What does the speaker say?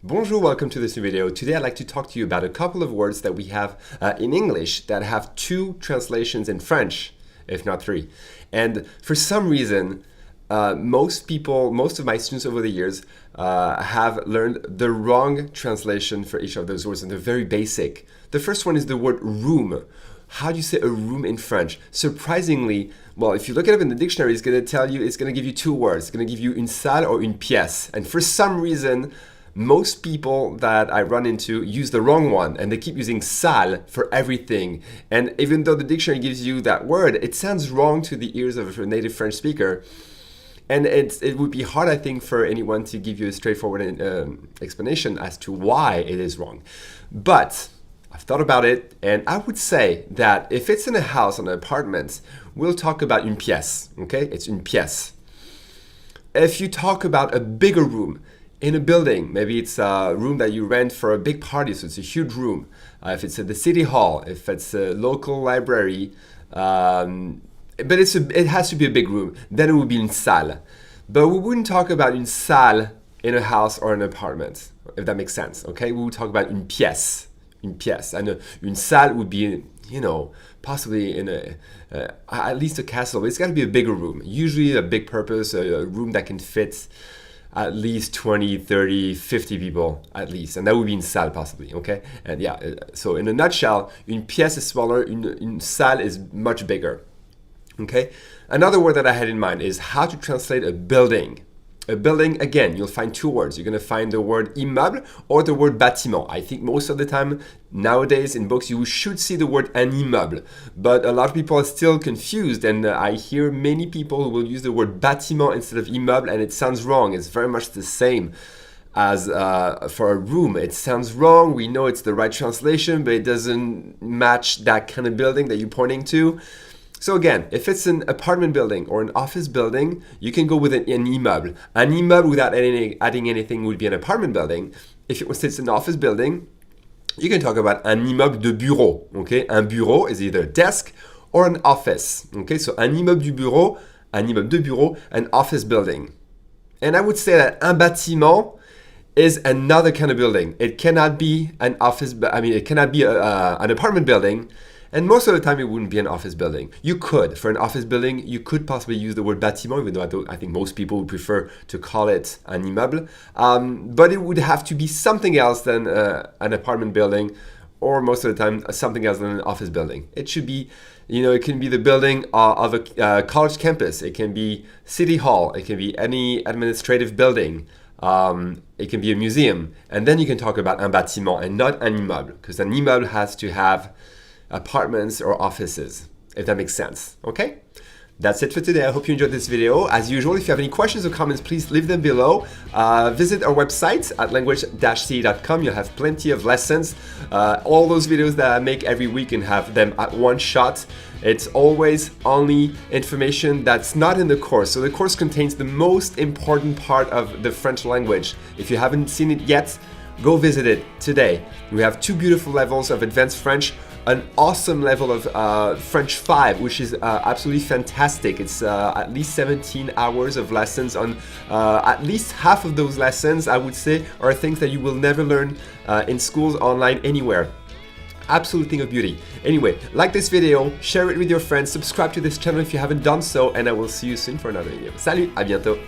Bonjour, welcome to this new video. Today I'd like to talk to you about a couple of words that we have in English that have two translations in French, if not three. And for some reason, most of my students over the years have learned the wrong translation for each of those words, and they're very basic. The first one is the word room. How do you say a room in French? Surprisingly, well, if you look it up in the dictionary, it's going to give you two words. It's going to give you une salle or une pièce. And for some reason, most people that I run into use the wrong one, and they keep using salle for everything. And even though the dictionary gives you that word, it sounds wrong to the ears of a native French speaker. And it would be hard, I think, for anyone to give you a straightforward explanation as to why it is wrong. But I've thought about it, and I would say that if it's in a house, or an apartment, we'll talk about une pièce, okay? It's une pièce. If you talk about a bigger room, in a building, maybe it's a room that you rent for a big party, so it's a huge room. If it's at the city hall, if it's a local library, but it has to be a big room, then it would be une salle. But we wouldn't talk about une salle in a house or an apartment, if that makes sense, okay? We would talk about une pièce. And une salle would be, possibly in at least a castle, but it's got to be a bigger room, usually a big purpose, a room that can fit at least 20, 30, 50 people at least. And that would be une salle possibly, okay? And yeah, so in a nutshell, une pièce is smaller, une salle is much bigger, okay? Another word that I had in mind is how to translate a building. A building, again, you'll find two words. You're going to find the word immeuble or the word bâtiment. I think most of the time nowadays in books you should see the word un immeuble, but a lot of people are still confused, and I hear many people who will use the word bâtiment instead of immeuble, and it sounds wrong. It's very much the same as for a room. It sounds wrong. We know it's the right translation, but it doesn't match that kind of building that you're pointing to. So again, if it's an apartment building or an office building, you can go with an immeuble. An immeuble without adding anything would be an apartment building. If it's an office building, you can talk about un immeuble de bureau. Okay, un bureau is either a desk or an office. Okay, so un immeuble du bureau, un immeuble de bureau, an office building. And I would say that un bâtiment is another kind of building. It cannot be an office. It cannot be an apartment building. And most of the time, it wouldn't be an office building. You could, for an office building, you could possibly use the word bâtiment, even though I think most people would prefer to call it un immeuble. But it would have to be something else than an apartment building, or most of the time, something else than an office building. It should be, it can be the building of a college campus. It can be city hall. It can be any administrative building. It can be a museum. And then you can talk about un bâtiment and not un immeuble, because an immeuble has to have apartments or offices, if that makes sense. Okay, that's it for today. I hope you enjoyed this video. As usual, if you have any questions or comments, please leave them below. Visit our website at language-ce.com. You'll have plenty of lessons. All those videos that I make every week and have them at one shot. It's always only information that's not in the course. So the course contains the most important part of the French language. If you haven't seen it yet, go visit it today. We have two beautiful levels of advanced French, an awesome level of French 5, which is absolutely fantastic. It's at least 17 hours of lessons on at least half of those lessons, I would say, are things that you will never learn in schools, online, anywhere. Absolute thing of beauty. Anyway, like this video, share it with your friends, subscribe to this channel if you haven't done so, and I will see you soon for another video. Salut, à bientôt.